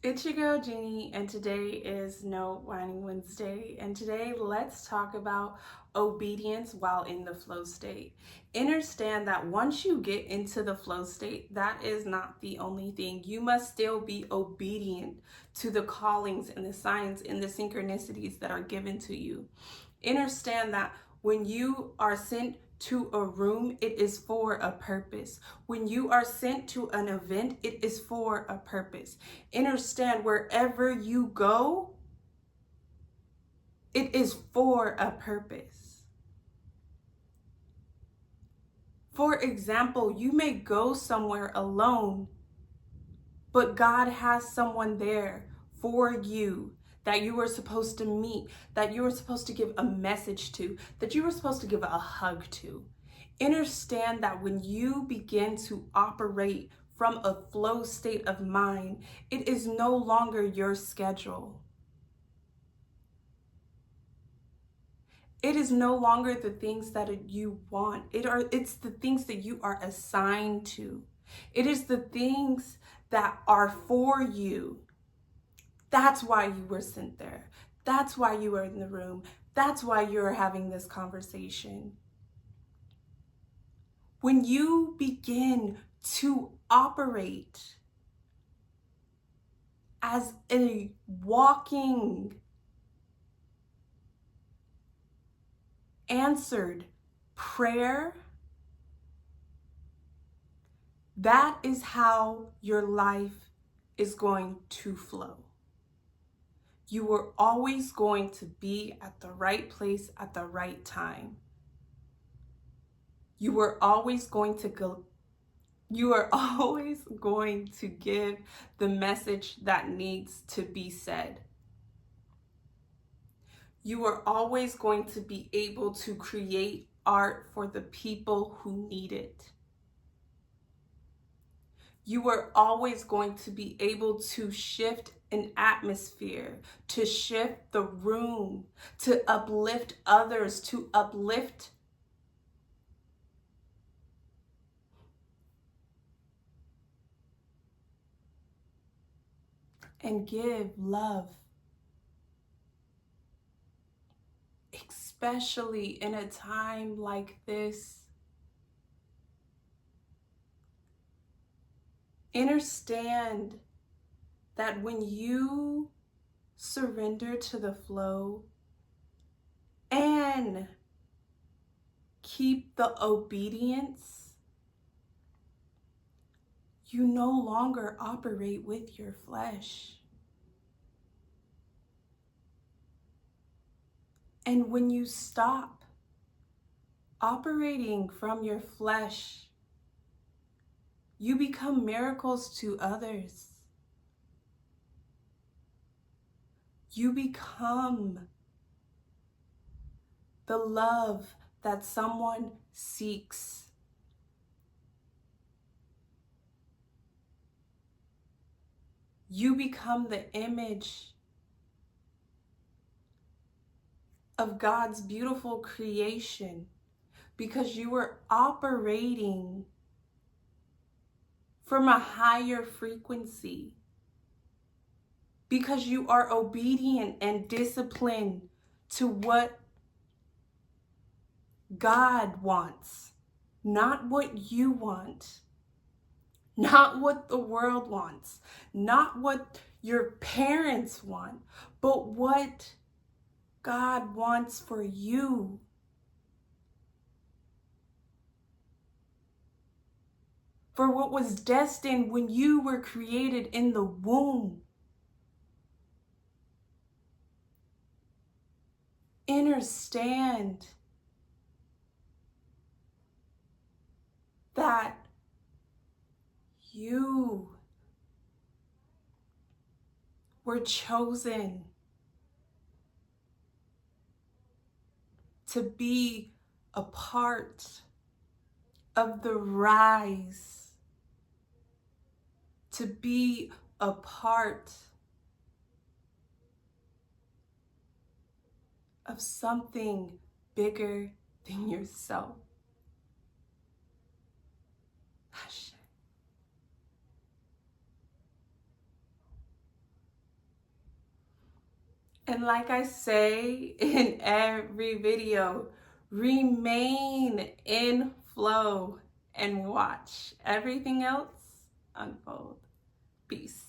It's your girl Jeannie, and today is No Whining Wednesday. And today, let's talk about obedience while in the flow state. Understand that once you get into the flow state, that is not the only thing. You must still be obedient to the callings and the signs and the synchronicities that are given to you. Understand that when you are sent to a room, it is for a purpose. When you are sent to an event, it is for a purpose. Understand wherever you go, it is for a purpose. For example, you may go somewhere alone, but God has someone there for you that you were supposed to meet, that you were supposed to give a message to, that you were supposed to give a hug to. Understand that when you begin to operate from a flow state of mind, it is no longer your schedule. It is no longer the things that you want. It's the things that you are assigned to. It is the things that are for you. That's why you were sent there. That's why you are in the room. That's why you're having this conversation. When you begin to operate as a walking answered prayer, that is how your life is going to flow. You are always going to be at the right place at the right time. You are always going to give the message that needs to be said. You are always going to be able to create art for the people who need it. You are always going to be able to shift an atmosphere, to shift the room, to uplift others, to uplift and give love, especially in a time like this. Understand that when you surrender to the flow and keep the obedience, you no longer operate with your flesh. And when you stop operating from your flesh, you become miracles to others. You become the love that someone seeks. You become the image of God's beautiful creation because you are operating from a higher frequency, because you are obedient and disciplined to what God wants, not what you want, not what the world wants, not what your parents want, but what God wants for you. For what was destined when you were created in the womb. Understand that you were chosen to be a part of the rise, to be a part of something bigger than yourself. And like I say in every video, remain in flow and watch everything else unfold. Peace.